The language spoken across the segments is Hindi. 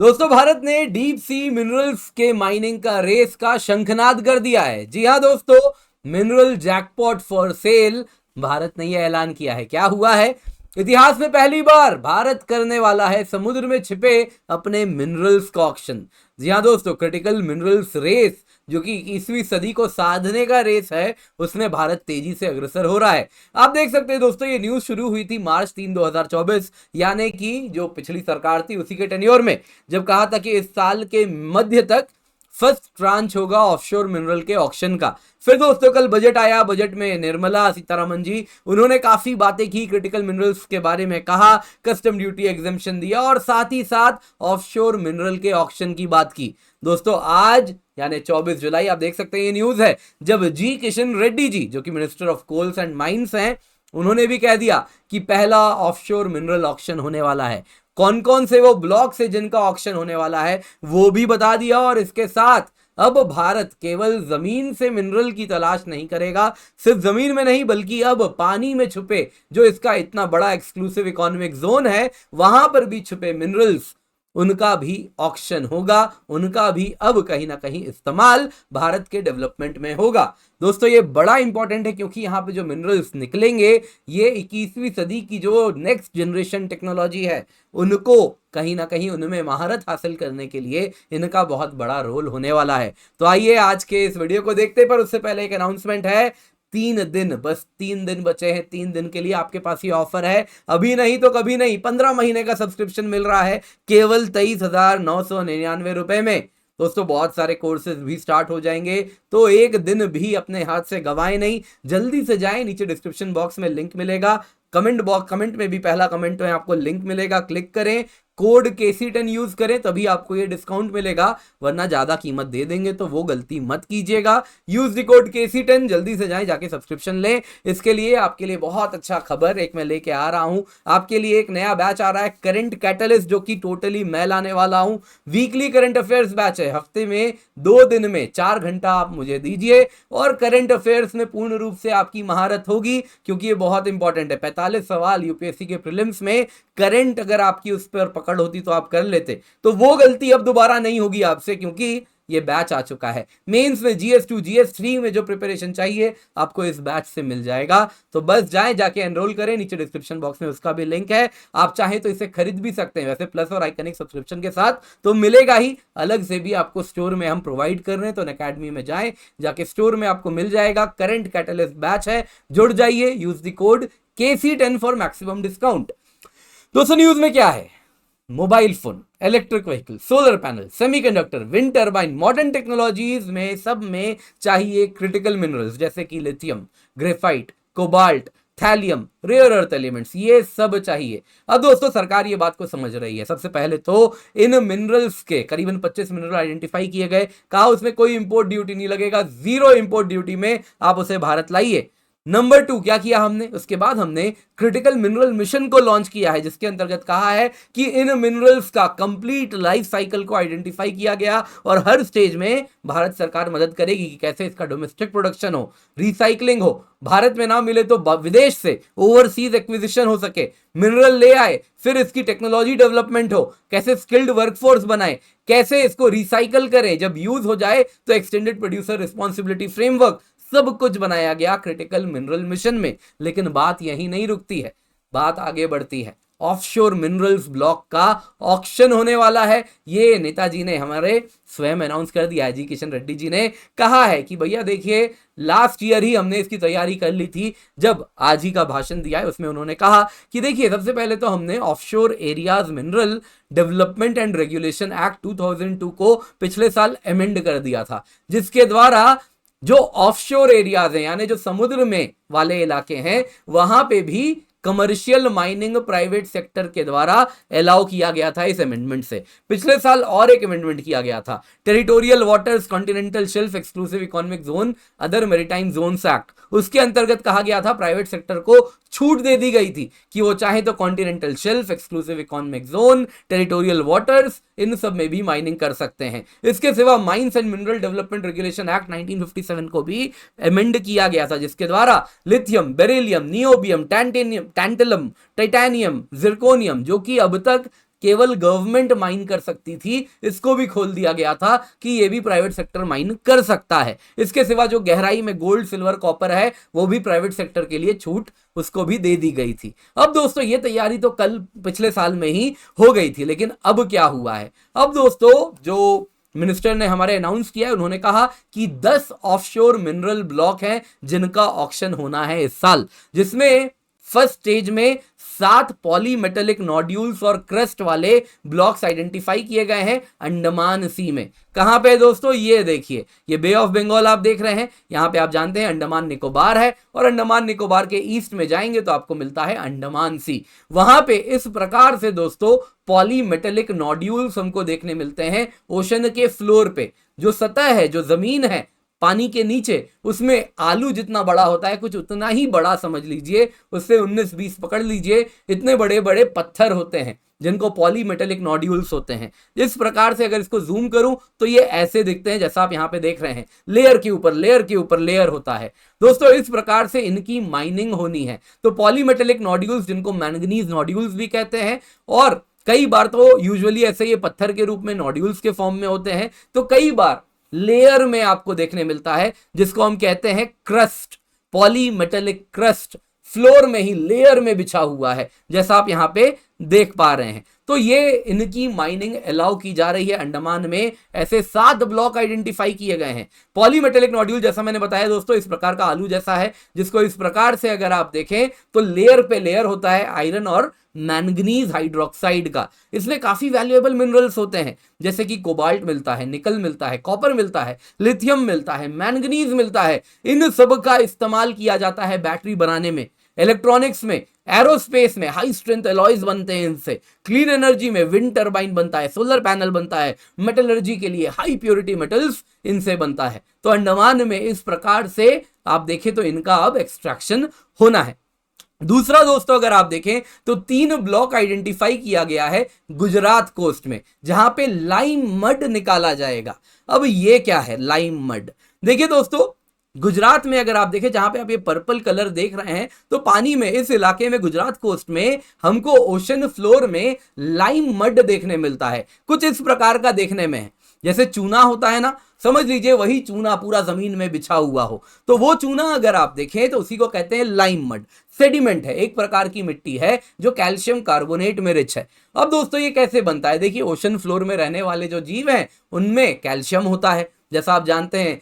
दोस्तों, भारत ने डीप सी मिनरल्स के माइनिंग का रेस का शंखनाद कर दिया है। जी हां दोस्तों, mineral jackpot for sale Bharat ने यह ऐलान किया है। क्या हुआ है? इतिहास में पहली बार भारत करने वाला है समुद्र में छिपे अपने मिनरल्स का ऑक्शन। जी हां दोस्तों, क्रिटिकल मिनरल्स रेस जो कि 21वीं सदी को साधने का रेस है, उसमें भारत तेजी से अग्रसर हो रहा है। आप देख सकते हैं दोस्तों, ये न्यूज शुरू हुई थी मार्च 3 2024, यानी कि जो पिछली सरकार थी उसी के टेन्योर में, जब कहा था कि इस साल के मध्य तक फर्स्ट ट्रांच होगा ऑफशोर मिनरल के ऑक्शन का। फिर दोस्तों कल बजट आया। बजट में निर्मला सीतारमण जी, उन्होंने काफी बातें की, क्रिटिकल मिनरल्स के बारे में कहा, कस्टम ड्यूटी एग्जेम्पशन दिया और साथ ही साथ ऑफशोर मिनरल के ऑक्शन की बात की। दोस्तों आज यानी 24 जुलाई, आप देख सकते हैं ये न्यूज है, जब जी किशन रेड्डी जी जो कि minister of coals and mines हैं, उन्होंने भी कह दिया कि पहला ऑफशोर मिनरल ऑक्शन होने वाला है। कौन कौन से वो ब्लॉक से जिनका ऑक्शन होने वाला है वो भी बता दिया। और इसके साथ अब भारत केवल जमीन से मिनरल की तलाश नहीं करेगा, सिर्फ जमीन में नहीं बल्कि अब पानी में छुपे जो इसका इतना बड़ा एक्सक्लूसिव इकोनॉमिक जोन है, वहां पर भी छुपे मिनरल्स, उनका भी ऑक्शन होगा, उनका भी अब कहीं ना कहीं इस्तेमाल भारत के डेवलपमेंट में होगा। दोस्तों ये बड़ा इंपॉर्टेंट है क्योंकि यहाँ पे जो मिनरल्स निकलेंगे, ये 21वीं सदी की जो नेक्स्ट जनरेशन टेक्नोलॉजी है, उनको कहीं ना कहीं उनमें महारत हासिल करने के लिए इनका बहुत बड़ा रोल होने वाला है। तो आइए आज के इस वीडियो को देखते, पर उससे पहले एक अनाउंसमेंट है। 3 दिन, बस 3 दिन बचे हैं। 3 दिन के लिए आपके पास ये ऑफर है, अभी नहीं तो कभी नहीं। 15 महीने का सब्सक्रिप्शन मिल रहा है केवल 23,999 रुपए में। दोस्तों बहुत सारे कोर्सेज भी स्टार्ट हो जाएंगे, तो एक दिन भी अपने हाथ से गवाए नहीं, जल्दी से जाएं। नीचे डिस्क्रिप्शन बॉक्स में लिंक मिलेगा, कमेंट में भी पहला कमेंट में आपको लिंक मिलेगा, क्लिक करें, कोड KC10 यूज करें, तभी आपको ये डिस्काउंट मिलेगा, वरना ज्यादा कीमत दे देंगे तो वो गलती मत कीजिएगा। यूज द कोड KC10, जल्दी से जाएं, जाके सब्सक्रिप्शन लें। इसके लिए आपके लिए बहुत अच्छा खबर एक मैं लेके आ रहा हूं। आपके लिए एक नया बैच आ रहा है, करंट कैटलिस्ट, जो कि टोटली मैं लाने वाला हूं। वीकली करंट अफेयर्स बैच है, हफ्ते में 2 दिन में 4 घंटा आप मुझे दीजिए और करंट अफेयर्स में पूर्ण रूप से आपकी महारत होगी, क्योंकि ये बहुत इंपॉर्टेंट है। 45 सवाल यूपीएससी के प्रीलिम्स में, करंट अगर आपकी उस पर पकड़ होती तो आप कर लेते, तो वो गलती अब दोबारा नहीं होगी आपसे, क्योंकि ये बैच आ चुका है। मेंस में GS2 GS3 में जो प्रिपरेशन चाहिए आपको इस बैच से मिल जाएगा। तो बस जाएं, जाके एनरोल करें, नीचे डिस्क्रिप्शन बॉक्स में उसका भी लिंक है। आप चाहें तो इसे खरीद भी सकते हैं, वैसे प्लस और आइकनिक सब्सक्रिप्शन के साथ तो मिलेगा ही, अलग से भी आपको स्टोर में हम प्रोवाइड कर रहे हैं। तो अकेडमी में जाएं, जाके स्टोर में आपको मिल जाएगा। करंट कैटलिस्ट बैच है, जुड़ जाइए। Use the code KC10 for maximum discount. दोस्तों न्यूज में क्या है? Mobile phone, electric vehicle, solar panel, semiconductor, wind turbine, modern technologies में सब में चाहिए क्रिटिकल मिनरल्स जैसे कि lithium, graphite, cobalt, thallium, rare earth elements, ये सब चाहिए। अब दोस्तों सरकार ये बात को समझ रही है। सबसे पहले तो इन मिनरल्स के करीबन 25 मिनरल आइडेंटिफाई किए गए, कहा उसमें कोई इंपोर्ट ड्यूटी नहीं लगेगा, 0 इंपोर्ट ड्यूटी में आप उसे भारत लाइए। नंबर 2 क्या किया हमने? उसके बाद हमने क्रिटिकल मिनरल मिशन को लॉन्च किया है, जिसके अंतर्गत कहा है कि इन मिनरल्स का कंप्लीट लाइफ साइकिल को आइडेंटिफाई किया गया और हर स्टेज में भारत सरकार मदद करेगी कि कैसे इसका डोमेस्टिक प्रोडक्शन हो, रिसाइकलिंग हो, भारत में ना मिले तो विदेश से ओवरसीज एक्विजिशन हो सके, मिनरल ले आए, फिर इसकी टेक्नोलॉजी डेवलपमेंट हो, कैसे स्किल्ड वर्कफोर्स बनाए, कैसे इसको रिसाइकल करें, जब यूज हो जाए तो एक्सटेंडेड प्रोड्यूसर रिस्पॉन्सिबिलिटी फ्रेमवर्क, सब कुछ बनाया गया क्रिटिकल मिनरल मिशन में। लेकिन बात यही नहीं रुकती है, बात आगे बढ़ती है। ऑफशोर मिनरल्स ब्लॉक का ऑक्शन होने वाला है। ये नेताजी ने हमारे स्वयं अनाउंस कर दिया है। जी किशन रेड्डी जी ने कहा है कि भैया देखिए, लास्ट ईयर ही हमने इसकी तैयारी कर ली थी, जब आज ही का भाषण दिया है उसमें उन्होंने कहा कि देखिए सबसे पहले तो हमने offshore areas mineral development and regulation act 2002 को पिछले साल अमेंड कर दिया था, जिसके द्वारा जो ऑफशोर एरियाज हैं, यानी जो समुद्र में वाले इलाके हैं, वहां पे भी कमर्शियल माइनिंग प्राइवेट सेक्टर के द्वारा अलाउ किया गया था इस अमेंडमेंट से। पिछले साल और एक अमेंडमेंट किया गया था, territorial waters, continental shelf, exclusive economic zone, other maritime zones act. उसके अंतर्गत कहा गया था, प्राइवेट सेक्टर को छूट दे दी गई थी कि वो चाहे तो continental shelf, exclusive economic zone, territorial waters, इन सब में भी माइनिंग कर सकते हैं। इसके सिवा mines and mineral development regulation act 1957 को भी अमेंड किया गया था, जिसके द्वारा lithium, beryllium, niobium, tantalum, titanium, zirconium, जो कि अब तक केवल गवर्नमेंट माइन कर सकती थी, इसको भी खोल दिया गया था कि ये भी प्राइवेट सेक्टर माइन कर सकता है। इसके सिवा जो गहराई में गोल्ड, सिल्वर, कॉपर है वो भी प्राइवेट सेक्टर के लिए छूट उसको भी दे दी गई थी। अब दोस्तों ये तैयारी तो कल पिछले साल में ही हो गई थी, लेकिन अब क्या हुआ है? अब दोस्तों जो मिनिस्टर ने हमारे अनाउंस किया है, उन्होंने कहा कि 10 ऑफशोर मिनरल ब्लॉक हैं जिनका ऑक्शन होना है इस साल, जिसमें फर्स्ट स्टेज में 7 पॉलीमेटेलिक नोड्यूल्स और क्रस्ट वाले ब्लॉक्स आइडेंटिफाई किए गए हैं अंडमान सी में। कहां पे दोस्तों? ये देखिए, ये बे ऑफ बंगाल आप देख रहे हैं, यहां पे आप जानते हैं अंडमान निकोबार है, और अंडमान निकोबार के ईस्ट में जाएंगे तो आपको मिलता है अंडमान सी। वहां पे इस प्रकार से दोस्तों पॉलीमेटेलिक नोड्यूल्स हमको देखने मिलते हैं ओशन के फ्लोर पे। जो सतह है, जो जमीन है पानी के नीचे, उसमें आलू जितना बड़ा होता है, कुछ उतना ही बड़ा समझ लीजिए, उससे 19-20 पकड़ लीजिए, इतने बड़े बड़े पत्थर होते हैं जिनको पॉलीमेटेलिक नोड्यूल्स होते हैं। इस प्रकार से अगर इसको जूम करूं तो ये ऐसे दिखते हैं जैसा आप यहां पे देख रहे हैं, लेयर के ऊपर लेयर के ऊपर लेयर होता है। दोस्तों इस प्रकार से इनकी माइनिंग होनी है। तो पॉलीमेटेलिक नोड्यूल्स, जिनको मैंगनीज नोड्यूल्स भी कहते हैं, और कई बार तो यूजुअली ऐसे ये पत्थर के रूप में नोड्यूल्स के फॉर्म में होते हैं, तो कई बार लेयर में आपको देखने मिलता है, जिसको हम कहते हैं क्रस्ट, पॉलीमेटेलिक क्रस्ट फ्लोर में ही लेयर में बिछा हुआ है, जैसा आप यहां पे देख पा रहे हैं। तो ये इनकी माइनिंग अलाउ की जा रही है अंडमान में। ऐसे 7 ब्लॉक आइडेंटिफाई किए गए हैं। पॉलीमेटेलिक नोड्यूल जैसा मैंने बताया दोस्तों इस प्रकार का आलू जैसा है, जिसको इस प्रकार से अगर आप देखें तो लेयर पे लेयर होता है आयरन और मैंगनीज हाइड्रोक्साइड का। इसमें काफी वैल्यूएबल मिनरल्स होते हैं, जैसे कि कोबाल्ट मिलता है, निकल मिलता है, कॉपर मिलता है, लिथियम मिलता है, मैंगनीज मिलता है। इन सब का इस्तेमाल किया जाता है बैटरी बनाने में, इलेक्ट्रॉनिक्स में, एरोस्पेस में हाई स्ट्रेंथ एलॉयज बनते हैं इनसे, क्लीन एनर्जी में विंड टरबाइन बनता है, सोलर पैनल बनता है, मेटलर्जी के लिए हाई प्योरिटी मेटल्स इनसे बनता है। तो अंडमान में इस प्रकार से आप देखें तो इनका अब एक्सट्रैक्शन होना है। दूसरा दोस्तों अगर आप देखें तो 3 ब्लॉक आइडेंटिफाई किया गया है गुजरात कोस्ट में, जहां पे लाइम मड निकाला जाएगा। अब ये क्या है लाइम मड? देखिए दोस्तों गुजरात में अगर आप देखें, जहां पे आप ये पर्पल कलर देख रहे हैं, तो पानी में इस इलाके में गुजरात कोस्ट में हमको ओशन फ्लोर में लाइम मड देखने मिलता है। कुछ इस प्रकार का देखने में है, जैसे चूना होता है ना, समझ लीजिए वही चूना पूरा जमीन में बिछा हुआ हो। तो वो चूना अगर आप देखें तो उसी को कहते हैं लाइम मड। सेडिमेंट है, एक प्रकार की मिट्टी है जो कैल्शियम कार्बोनेट में रिच है। अब दोस्तों ये कैसे बनता है? देखिए ओशन फ्लोर में रहने वाले जो जीव हैं उनमें कैल्शियम होता है, जैसा आप जानते हैं।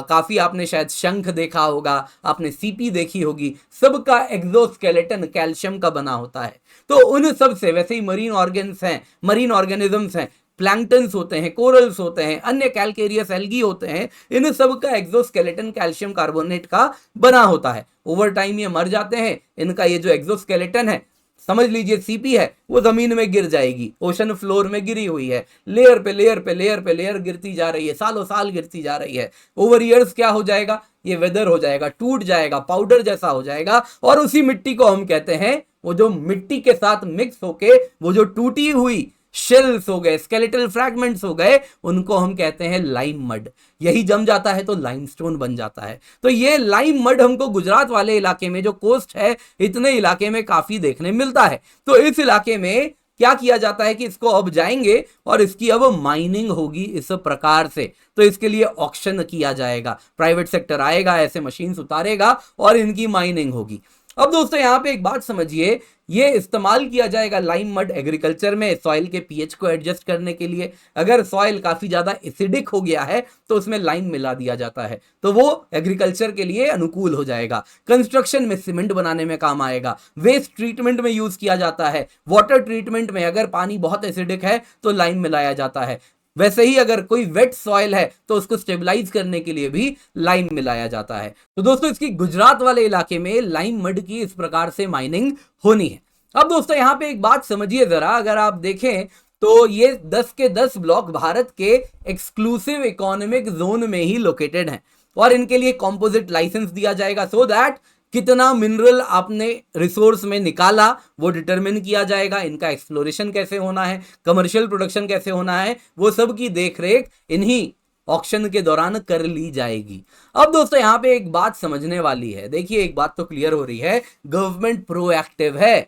काफी आपने शायद शंख देखा होगा, आपने सीपी देखी होगी, सबका एक्सोस्केलेटन कैल्शियम का बना होता है। तो उन सब से, वैसे ही मरीन ऑर्गेन्स हैं, मरीन ऑर्गेनिजम्स हैं, प्लैंक्टन्स होते हैं, कोरल्स होते हैं, अन्य कैलकेरियस एल्गी होते हैं, इन सब का एक्सोस्केलेटन कैल्शियम कार्बोनेट का बना होता है। ओवर टाइम ये मर जाते हैं, इनका ये जो एक्सोस्केलेटन है, समझ लीजिए सीपी है, वो जमीन में गिर जाएगी, ओशन फ्लोर में गिरी हुई है, लेयर पे लेयर पे लेयर पे लेयर गिरती जा रही है, सालों साल गिरती जा रही है। ओवर ईयर्स क्या हो जाएगा? ये वेदर हो जाएगा, टूट जाएगा, पाउडर जैसा हो जाएगा, और उसी मिट्टी को हम कहते हैं, वो जो मिट्टी के साथ मिक्स होके वो जो टूटी हुई शेल्स हो गए, स्केलेटल फ्रैगमेंट्स हो गए, उनको हम कहते हैं लाइम मड। यही जम जाता है तो लाइमस्टोन बन जाता है। तो ये लाइम मड हमको गुजरात वाले इलाके में, जो कोस्ट है, इतने इलाके में काफी देखने मिलता है। तो इस इलाके में क्या किया जाता है कि इसको अब जाएंगे और इसकी अब माइनिंग होगी इस प्रकार से। तो इसके लिए ऑक्शन किया जाएगा, प्राइवेट सेक्टर आएगा, ऐसे मशीन उतारेगा और इनकी माइनिंग होगी। अब दोस्तों यहां पे एक बात समझिए, ये इस्तेमाल किया जाएगा लाइम मड एग्रीकल्चर में सॉइल के पीएच को एडजस्ट करने के लिए। अगर सॉइल काफी ज्यादा एसिडिक हो गया है तो उसमें लाइम मिला दिया जाता है, तो वो एग्रीकल्चर के लिए अनुकूल हो जाएगा। कंस्ट्रक्शन में सीमेंट बनाने में काम आएगा, वेस्ट ट्रीटमेंट में यूज किया जाता है, वाटर ट्रीटमेंट में अगर पानी बहुत एसिडिक है तो लाइम मिलाया जाता है। वैसे ही अगर कोई वेट सॉइल है तो उसको स्टेबलाइज करने के लिए भी लाइम मिलाया जाता है। तो दोस्तों इसकी गुजरात वाले इलाके में लाइम मड की इस प्रकार से माइनिंग होनी है। अब दोस्तों यहां पे एक बात समझिए जरा, अगर आप देखें तो ये 10 के 10 ब्लॉक भारत के एक्सक्लूसिव इकोनॉमिक जोन में ही लोकेटेड हैं, और इनके लिए कॉम्पोजिट लाइसेंस दिया जाएगा, सो दैट कितना मिनरल आपने रिसोर्स में निकाला वो डिटरमिन किया जाएगा। इनका एक्सप्लोरेशन कैसे होना है, कमर्शियल प्रोडक्शन कैसे होना है, वो सब की देखरेख इन्हीं ऑक्शन के दौरान कर ली जाएगी। अब दोस्तों यहां पे एक बात समझने वाली है, देखिए एक बात तो क्लियर हो रही है, गवर्नमेंट प्रोएक्टिव है।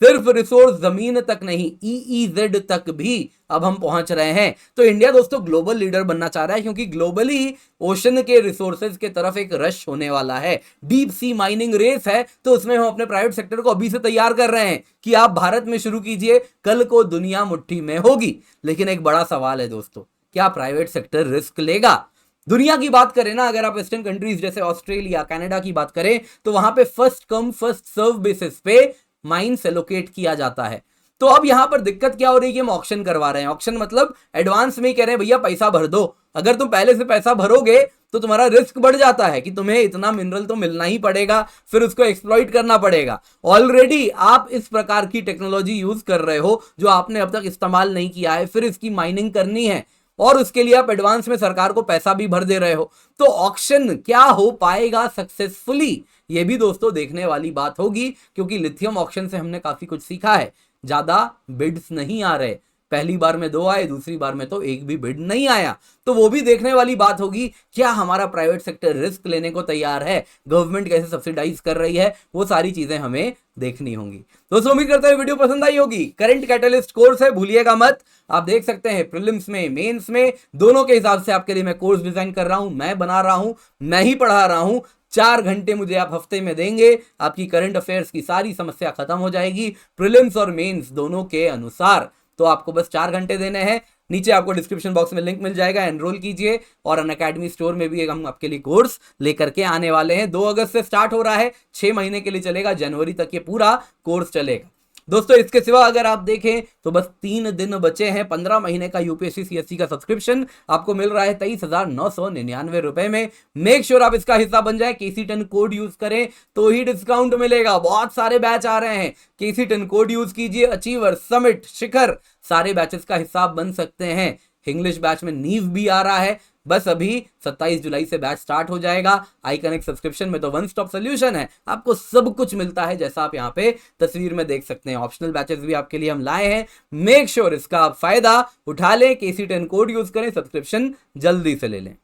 सिर्फ रिसोर्स जमीन तक नहीं, EEZ तक भी अब हम पहुंच रहे हैं। तो इंडिया दोस्तों ग्लोबल लीडर बनना चाह रहा है, क्योंकि ग्लोबली ओशन के रिसोर्सेज के तरफ एक रश होने वाला है। डीप सी माइनिंग रेस है, तो उसमें हम अपने प्राइवेट सेक्टर को अभी से तैयार कर रहे हैं कि आप भारत में शुरू कीजिए, कल को दुनिया मुट्ठी में होगी। लेकिन एक बड़ा सवाल है दोस्तों, क्या प्राइवेट सेक्टर रिस्क लेगा? दुनिया की बात करें ना, अगर आप वेस्टर्न कंट्रीज जैसे ऑस्ट्रेलिया, कनाडा की बात करें, तो वहां पे first come first serve basis पे माइंस एलोकेट किया जाता है। तो अब यहां पर दिक्कत क्या हो रही है कि हम ऑक्शन करवा रहे हैं। ऑक्शन मतलब एडवांस में ही कह रहे हैं भैया पैसा भर दो। अगर तुम पहले से पैसा भरोगे तो तुम्हारा रिस्क बढ़ जाता है कि तुम्हें इतना मिनरल तो मिलना ही पड़ेगा, फिर उसको एक्सप्लॉइट करना पड़ेगा। ऑलरेडी आप इस प्रकार की टेक्नोलॉजी यूज कर रहे हो जो आपने अब तक इस्तेमाल नहीं किया है, फिर इसकी माइनिंग करनी है और उसके लिए आप एडवांस में सरकार को पैसा भी भर दे रहे हो। तो ऑक्शन क्या हो पाएगा सक्सेसफुली, ये भी दोस्तों देखने वाली बात होगी, क्योंकि लिथियम ऑक्शन से हमने काफी कुछ सीखा है। ज्यादा बिड्स नहीं आ रहे, पहली बार में 2 आए, दूसरी बार में तो एक भी बिड नहीं आया। तो वो भी देखने वाली बात होगी, क्या हमारा प्राइवेट सेक्टर रिस्क लेने को तैयार है, गवर्नमेंट कैसे सब्सिडाइज कर रही है, वो सारी चीजें हमें देखनी होंगी। दोस्तों उम्मीद करता हूं वीडियो पसंद आई होगी। करंट कैटलिस्ट कोर्स है, भूलिएगा मत। आप देख सकते हैं प्रीलिम्स में, मेंस में, दोनों के हिसाब से आपके लिए मैं कोर्स डिजाइन कर रहा हूं, मैं बना रहा हूं, मैं ही पढ़ा रहा हूं। 4 घंटे मुझे आप हफ्ते में देंगे, आपकी करंट अफेयर्स की सारी समस्या खत्म हो जाएगी, प्रीलिम्स और मेंस दोनों के अनुसार। तो आपको बस 4 घंटे देने हैं। नीचे आपको डिस्क्रिप्शन बॉक्स में लिंक मिल जाएगा, एनरोल कीजिए। और अनअकैडमी स्टोर में भी एक हम आपके लिए कोर्स लेकर के आने वाले हैं। 2 अगस्त से स्टार्ट हो रहा है, 6 महीने के लिए चलेगा, जनवरी तक ये पूरा कोर्स चलेगा। दोस्तों इसके सिवा अगर आप देखें तो बस 3 दिन बचे हैं। 15 महीने का यूपीएससी सीएससी का सब्सक्रिप्शन आपको मिल रहा है 23,999 रुपए में। मेक श्योर आप इसका हिस्सा बन जाए, KC10 कोड यूज करें तो ही डिस्काउंट मिलेगा। बहुत सारे बैच आ रहे हैं, KC10 कोड यूज कीजिए। अचीवर, समिट, शिखर, सारे बैचेस का हिस्सा आप बन सकते हैं। इंग्लिश बैच में नीव भी आ रहा है, बस अभी 27 जुलाई से बैच स्टार्ट हो जाएगा। iConnect सब्सक्रिप्शन में तो वन स्टॉप सोल्यूशन है, आपको सब कुछ मिलता है जैसा आप यहाँ पे तस्वीर में देख सकते हैं। ऑप्शनल बैचेस भी आपके लिए हम लाए हैं, मेक श्योर इसका आप फायदा उठा लें। KC10 कोड यूज करें, सब्सक्रिप्शन जल्दी से ले लें।